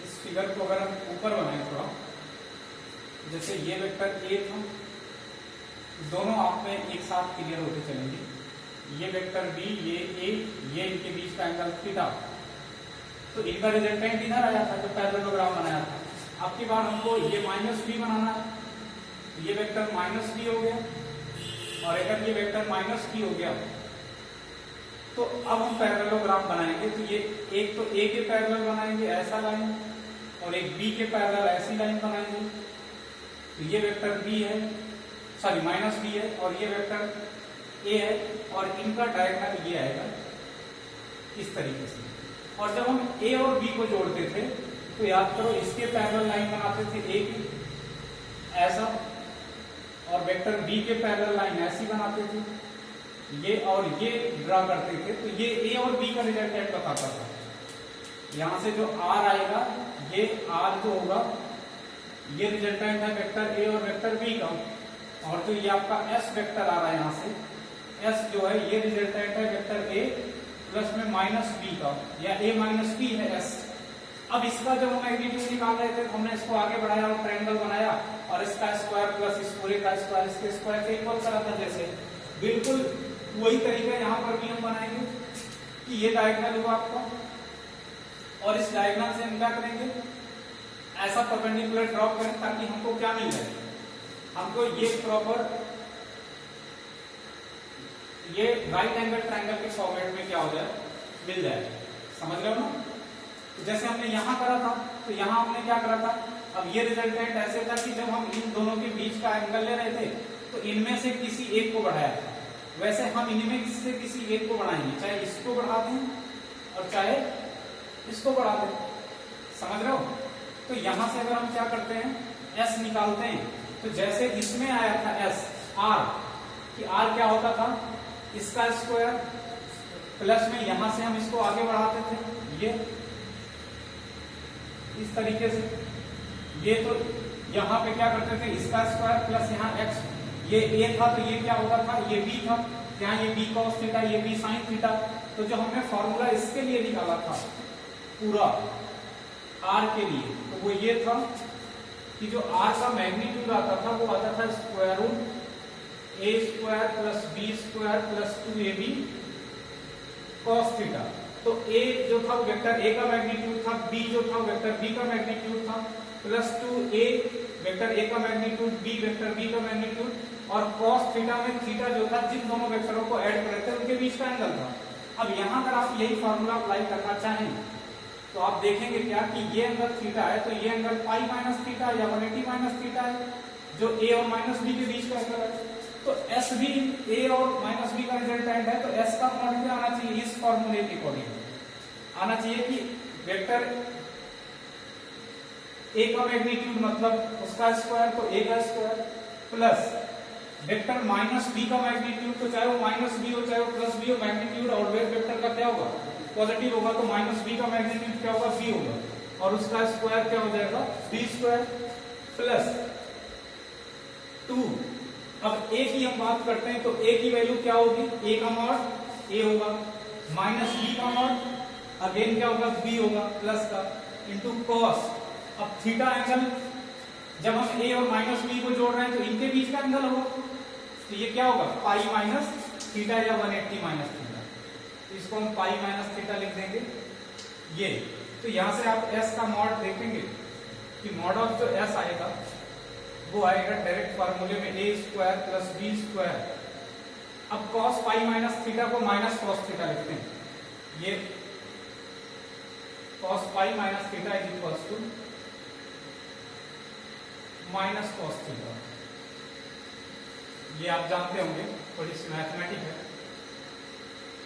Speaker 1: इस फिगर को अगर हम ऊपर बनाएं थोड़ा, जैसे ये वेक्टर ए था, दोनों आप में एक साथ क्लियर होते चलेंगे। ये वेक्टर बी, ये ए, ये इनके बीच का एंगल थीटा, तो इनका रिजल्टेंट इधर आया था जो पैरेललोग्राम बनाया था। अब की बार हमको ये माइनस बी बनाना है, तो ये वेक्टर माइनस बी हो गया, और अगर ये वेक्टर माइनस बी हो गया तो अब हम पैरेललोग्राम बनाएंगे। तो ये एक तो ए के पैरेलल बनाएंगे ऐसा लाइन, और एक बी के पैरेलल ऐसी लाइन बनाएंगे। तो ये वेक्टर बी है, सॉरी माइनस बी है, और ये वेक्टर ए है, और इनका डायगोनल ये आएगा इस तरीके से। और जब हम ए और बी को जोड़ते थे तो याद करो इसके पैरेलल लाइन बनाते थे ए की ऐसा, और वेक्टर बी के पैरेलल लाइन ऐसी बनाते थे, ये और ये ड्रा करते थे। तो ये ए और बी का रिजल्टेंट बताता था। यहां से जो आर आएगा, ये आर जो होगा ये रिजल्टेंट है वेक्टर ए और वेक्टर बी का, और जो ये आपका एस वेक्टर आ रहा है यहाँ से, एस जो है ये रिजल्टेंट है वेक्टर ए प्लस में माइनस बी का, या ए माइनस बी है एस। अब इसका जब हम मैग्नीट्यूड निकाल रहे थे तो हमने इसको आगे बढ़ाया और ट्रायंगल बनाया, और इसका स्क्वायर प्लस इस पूरे का स्क्वायर इसके स्क्वायर के इक्वल करा था। जैसे बिल्कुल वही तरीका यहाँ पर भी हम बनाएंगे कि ये डायगोनल हुआ आपका, और इस डायगोनल से हम क्या करेंगे, ऐसा परपेंडिकुलर ड्रॉ करें ताकि हमको क्या मिल जाए, हमको ये प्रॉपर ये राइट एंगल ट्रायंगल के फॉर्मेट में क्या हो जाए, मिल जाए। समझ रहे हो ना। तो जैसे हमने यहां करा था, तो यहां हमने क्या करा था, अब ये रिजल्टेंट ऐसे था कि जब हम इन दोनों के बीच का एंगल ले रहे थे तो इनमें से किसी एक को बढ़ाया था। वैसे हम इनमें से किसी एक को बढ़ाएंगे, चाहे इसको बढ़ा दें और चाहे इसको बढ़ा दें। समझ रहे हो। तो यहां से अगर हम क्या करते हैं, एस निकालते हैं, तो जैसे इसमें आया था एस आर, कि आर क्या होता था, इसका स्क्वायर प्लस में यहां से हम इसको आगे बढ़ाते थे ये इस तरीके से। ये तो यहां पे क्या करते थे, इसका स्क्वायर प्लस यहाँ एक्स, ये ए था तो ये क्या होता था, ये बी था, यहाँ ये बी कॉस थीटा, ये बी साइन थीटा। तो जो हमने फॉर्मूला इसके लिए निकाला था पूरा आर के लिए, तो वो ये था कि जो आर का मैग्नीट्यूड आता था वो आता था square root A square plus B square plus 2ab cos theta. तो ए जो था वो वेक्टर ए का मैग्नीट्यूड था, बी जो था वेक्टर बी का मैग्नीट्यूड था, प्लस 2a वेक्टर ए का मैग्नीट्यूड, बी वेक्टर बी का मैग्नीट्यूड, और cos थीटा में थीटा जो था जिन दोनों वेक्टरों को ऐड कर रहे थे उनके बीच का एंगल था। अब यहां अगर आप यही फॉर्मूला अप्लाई करना चाहें तो आप देखेंगे क्या कि ये एंगल थीटा है, तो ये एंगल पाई माइनस थीटा या 180 माइनस थीटा है, जो ए और माइनस बी के बीच का एंगल है। तो एस भी ए और माइनस बी का रिजल्टेंट है, तो एस का मॉड क्या आना चाहिए, इस फॉर्मूले के अकॉर्डिंग आना चाहिए कि वेक्टर ए का मैग्नीट्यूड मतलब उसका स्क्वायर, तो ए का square plus vector minus B का मैग्नीट्यूड, तो चाहे वो माइनस बी हो चाहे वो प्लस बी हो, मैग्नीट्यूड ऑलवेज वेक्टर का क्या होगा, पॉजिटिव होगा, तो माइनस बी का मैग्नीट्यूड क्या होगा, बी होगा, और उसका स्क्वायर क्या हो जाएगा, बी स्क्वायर प्लस 2। अब ए की हम बात करते हैं तो ए की वैल्यू क्या होगी, ए का मॉड ए होगा, माइनस बी का मॉड अगेन क्या होगा, बी होगा प्लस का, इंटू कॉस। अब थीटा एंगल जब हम ए और माइनस बी को जोड़ रहे हैं तो इनके बीच का एंगल होगा, तो ये क्या होगा, पाई माइनस थीटा या 180 माइनस थीटा। तो इसको हम पाई माइनस थीटा लिख देंगे ये। तो यहां से आप एस का मॉड देखेंगे कि मॉड ऑफ जो एस आएगा वो आएगा डायरेक्ट फार्मूले में A square plus B square. अब cos पाई माइनस थीटा को माइनस cos थीटा लिखते हैं, ये cos pi minus theta is equals to minus cos theta. ये आप जानते होंगे, थोड़ी सी मैथमेटिक है,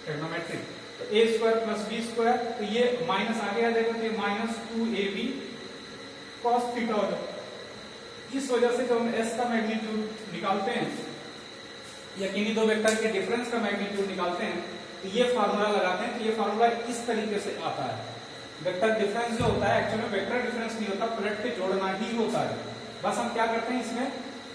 Speaker 1: ट्रिग्नोमेट्रिक। तो ए स्क्वायर प्लस बी स्क्वायर, तो ये माइनस आगे आ जाएगा, तो ये माइनस 2ab cos थीटा हो जाएगा। इस वजह से जब हम एस का मैग्नीट्यूड निकालते हैं या किन्हीं दो वेक्टर के डिफरेंस का मैग्नीट्यूड निकालते हैं तो ये फार्मूला लगाते हैं। तो ये फार्मूला इस तरीके से आता है। वेक्टर डिफरेंस जो होता है एक्चुअली वेक्टर डिफरेंस नहीं होता, पलट के जोड़ना ही होता है। बस हम क्या करते हैं इसमें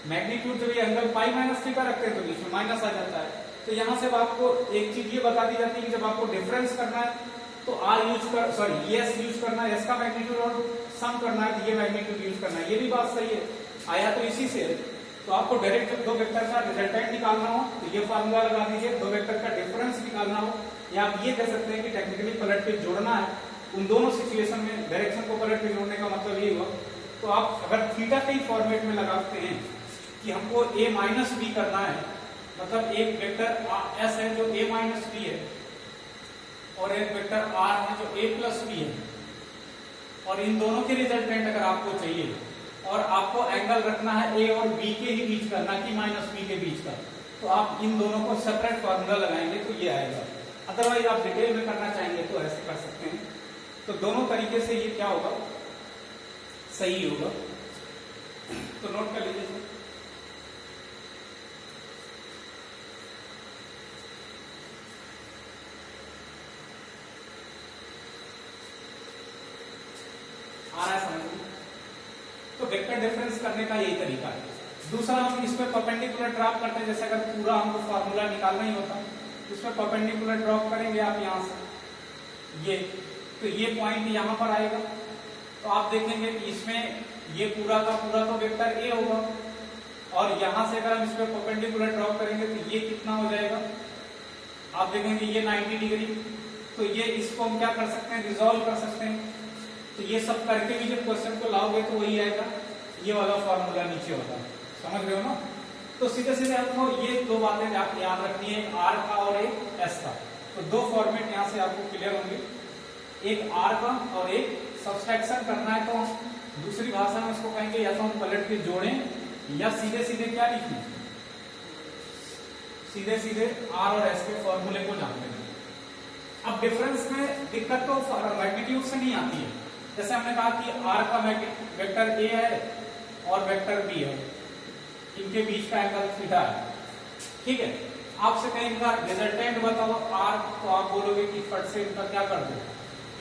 Speaker 1: मैग्नीट्यूड जब ये एंगल पाई माइनस थीटा रखते हैं तो बीच में माइनस आ जाता है। तो यहाँ से आपको एक चीज ये बता दी जाती है कि जब आपको डिफरेंस करना है तो आर यूज कर सॉरी एस यूज करना है, एस का मैग्नीट्यूड और सम करना है तो ये मैग्नीट्यूड यूज करना है। ये भी बात सही है, आया तो इसी से। तो आपको डायरेक्ट जब दो वेक्टर का रिजल्टेंट निकालना हो तो ये फार्मूला लगा दीजिए, दो वेक्टर का डिफरेंस निकालना हो या आप ये कह सकते हैं कि टेक्निकली पलट के जोड़ना है। उन दोनों सिचुएशन में डायरेक्शन को पलट के जोड़ने का मतलब यही हुआ। तो आप अगर थीटा के फॉर्मेट में लगाते हैं कि हमको a माइनस बी करना है, मतलब एक वेक्टर s है जो a माइनस बी है और एक वेक्टर r है जो a प्लस बी है, और इन दोनों के रिजल्टेंट अगर आपको चाहिए और आपको एंगल रखना है a और b के ही बीच का, ना कि माइनस बी के बीच का, तो आप इन दोनों को सेपरेट फार्मूला लगाएंगे तो ये आएगा। अदरवाइज आप डिटेल में करना चाहेंगे तो ऐसे कर सकते हैं। तो दोनों तरीके से ये क्या होगा, सही होगा। तो नोट कर लीजिए। आ रहा है समझ में? तो वेक्टर डिफरेंस करने का यही तरीका है। दूसरा हम इसमें परपेंडिकुलर ड्रॉप करते हैं, जैसे अगर पूरा हमको फार्मूला निकालना ही होता इसमें परपेंडिकुलर ड्रॉप करेंगे आप यहां से ये, तो ये पॉइंट यहां पर आएगा। तो आप देखेंगे कि इसमें ये पूरा का पूरा तो वेक्टर ए होगा और यहां से अगर हम इस पर परपेंडिकुलर ड्रॉप करेंगे तो ये कितना हो जाएगा, आप देखेंगे ये 90 डिग्री। तो ये इसको हम क्या कर सकते हैं, रिजॉल्व कर सकते हैं। तो ये सब करके भी जब क्वेश्चन को लाओगे तो वही आएगा, ये वाला फॉर्मूला नीचे होगा। समझ रहे हो ना? तो सीधे सीधे आपको ये दो बातें आपको याद रखनी है, आर का और एक एस का। तो दो फॉर्मेट यहां से आपको क्लियर होंगे, एक आर का और एक सब्सट्रैक्शन करना है तो दूसरी भाषा में इसको कहेंगे या तो हम पलट के जोड़ें या सीधे सीधे क्या लिखें, सीधे सीधे आर और एस के फॉर्मूले को जानते हैं। अब डिफरेंस में दिक्कत तो मैग्नीट्यूड से नहीं आती है। जैसे हमने कहा कि आर का वेक्टर ए है और वेक्टर बी है, इनके बीच का एंगल थीटा है, ठीक है। आपसे कहेंगे रिजल्टेंट बताओ आर, तो आप बोलोगे कि फट से इनका क्या कर दो,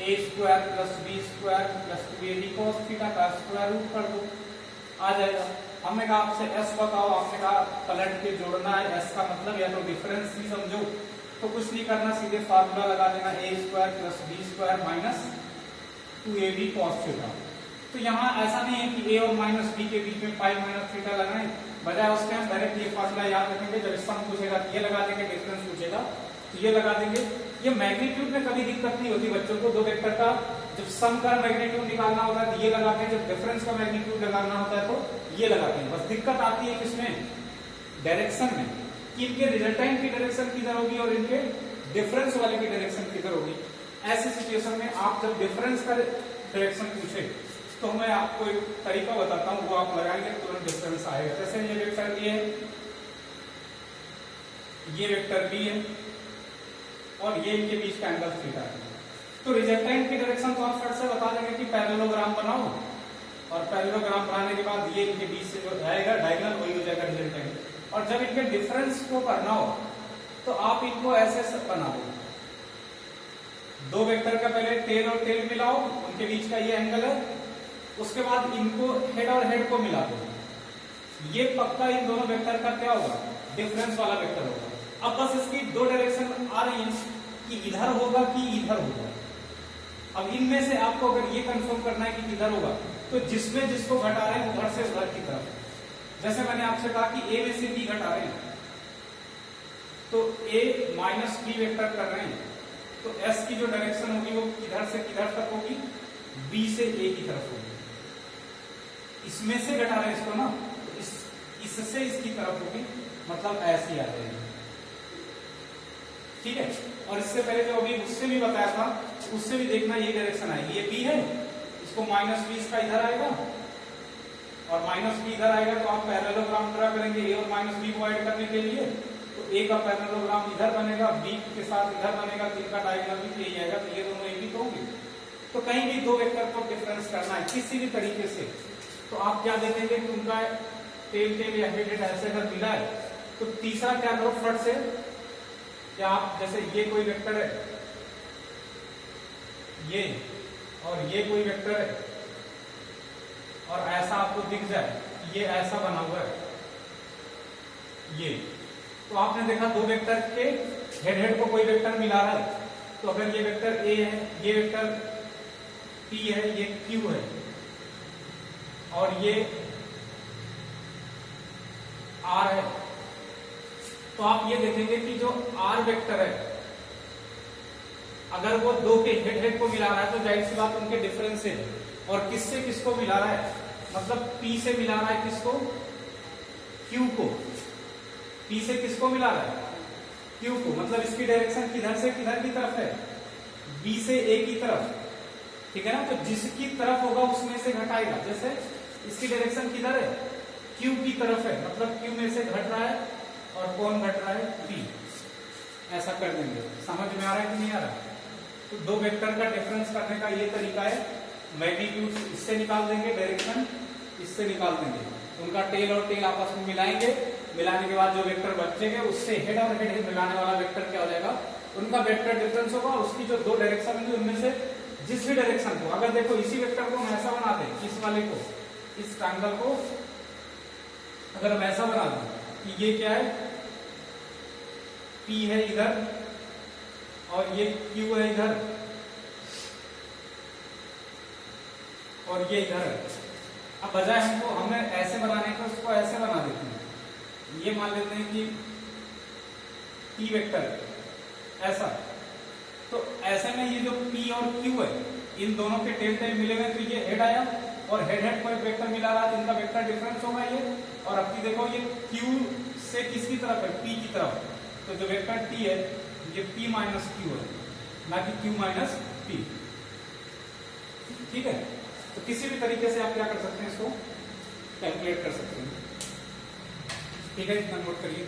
Speaker 1: A square plus B square plus 2ab cos theta का स्क्वायर रूट कर दो, आ जाएगा। हमने कहा आपसे एस बताओ, आपने कहा पलट के जोड़ना है, एस का मतलब या तो डिफरेंस ही समझो, तो कुछ नहीं करना, सीधे फार्मूला लगा देना A square plus B square minus 2ab cos theta. तो यहाँ ऐसा नहीं है कि ए और माइनस बी के बीच में पाई माइनस थीटा लगाएं, बजाय उसके हम डायरेक्ट ये फार्मूला याद रखेंगे। जब सम पूछेगा ये लगा देंगे, डिफरेंस पूछेगा तो ये लगा देंगे। ये मैग्नीट्यूड में कभी दिक्कत नहीं होती बच्चों को, दो वेक्टर का जब सम का मैग्नीट्यूड निकालना होता है तो ये लगाते हैं, जब डिफरेंस का मैग्नीट्यूड लगाना होता है तो ये लगाते हैं। बस दिक्कत आती है किसमें, डायरेक्शन में, कि इनके रिजल्टेंट की डायरेक्शन किधर होगी और इनके डिफरेंस वाले की डायरेक्शन किधर होगी। ऐसी सिचुएशन में आप जब डिफरेंस का डायरेक्शन पूछे तो मैं आपको एक तरीका बताता हूं, वो आप लगाएंगे तुरंत डिफरेंस आएगा। जैसे ये वेक्टर ए है, ये वेक्टर बी है और ये इनके बीच का एंगल थीटा है। तो रिजल्टेंट की डायरेक्शन तो आप फिर से बता देंगे कि पैरेललोग्राम बनाओ, और पैरेललोग्राम बनाने के बाद ये इनके बीच से जो आएगा डायगोनल वही हो जाएगा रिजल्टेंट। और जब इनके डिफरेंस को करना हो तो आप इनको ऐसे बना दो, दो वेक्टर का पहले टेल और टेल मिलाओ, उनके बीच का ये एंगल है, उसके बाद इनको हेड और हेड को मिला दो, ये पक्का इन दोनों वेक्टर का क्या होगा, डिफरेंस वाला वेक्टर होगा। अब बस इसकी दो डायरेक्शन आ रही है कि इधर होगा कि इधर होगा। अब इनमें से आपको अगर ये कंफर्म करना है कि किधर होगा तो जिसमें जिसको घटा रहे हैं उधर से उधर की तरफ। जैसे मैंने आपसे कहा कि ए में से बी घटा रहे हैं तो ए माइनस बी वेक्टर कर रहे हैं, तो एस की जो डायरेक्शन होगी वो किधर से किधर तक होगी, बी से ए की तरफ होगी। इसमें से घटा रहे हैं इसको ना, तो इससे इसकी तरफ होगी, मतलब ऐसी आ जाएगी, ठीक है। और इससे पहले जो अभी उससे भी बताया था, उससे भी देखना ये डायरेक्शन आएगी, ये बी है, इसको माइनस बी इसका इधर आएगा और माइनस बी इधर आएगा, तो आप पैरेललोग्राम ड्रा करेंगे ए और माइनस बी को ऐड करने के लिए, तो ए का पैरेललोग्राम इधर बनेगा, बी के साथ इधर बनेगा, तो इनका डायगोनल भी यही आएगा, तो ये दोनों एक ही तो होंगे। तो कहीं भी दो वेक्टर को डिफरेंस करना है किसी भी तरीके से, तो आप क्या देखेंगे कि उनका टेल टेल या हेड हेड ऐसे अगर मिला है तो तीसरा क्या करो फट से, क्या आप जैसे ये कोई वेक्टर है, ये और ये कोई वेक्टर है, और ऐसा आपको दिख जाए ये ऐसा बना हुआ है ये, तो आपने देखा दो वेक्टर के हेड हेड को कोई वेक्टर मिला रहा है, तो अगर ये वेक्टर ए है, ये वेक्टर पी है, ये क्यू है, और ये आर है, तो आप ये देखेंगे कि जो आर वेक्टर है अगर वो दो के हेड हेड को मिला रहा है तो जाहिर सी बात उनके डिफरेंस है, और किससे किसको मिला रहा है, मतलब P से मिला रहा है किसको, Q को, P से किसको मिला रहा है, Q को, मतलब इसकी डायरेक्शन किधर से किधर की तरफ है, B से A की तरफ, ठीक है ना। तो जिसकी तरफ होगा उसमें से घटाएगा, जैसे इसकी डायरेक्शन किधर है, Q की तरफ है, मतलब Q में से घट रहा है और कौन घट रहा है, P, ऐसा कर देंगे। समझ में आ रहा है कि नहीं आ रहा। तो दो वेक्टर का डिफरेंस करने का ये तरीका है, मैग्नीट्यूड इससे निकाल देंगे, डायरेक्शन इससे निकाल देंगे, उनका टेल और टेल आपस में मिलाएंगे, मिलाने के बाद जो वेक्टर बचेंगे उससे हेड और हेड मिलाने वाला वेक्टर क्या हो जाएगा, उनका वेक्टर डिफरेंस होगा, उसकी जो दो डायरेक्शन होंगी उनमें से जिस भी डायरेक्शन को, अगर देखो इसी वेक्टर को हम ऐसा बना दें, इस वाले को, इस ट्रायंगल को अगर हम ऐसा बना दें कि ये क्या है, P है इधर और ये Q है इधर और ये इधर है। अब बजाय हमको हमें ऐसे बनाने का उसको ऐसे बना देते हैं, ये मान लेते हैं कि P वेक्टर ऐसा, तो ऐसे में ये जो P और Q है इन दोनों के टेल टेल मिले हुए, तो ये हेड आया और हेड हेड को एक वेक्टर मिला रहा है, इनका वेक्टर डिफरेंस होगा ये, और अब देखो ये Q से किसकी तरफ है, P की तरफ, तो जो वेक्टर T है ये P माइनस Q है, ना कि Q माइनस P, ठीक है। तो किसी भी तरीके से आप क्या कर सकते हैं, इसको कैलकुलेट कर सकते हैं, ठीक है, इतना नोट करिए।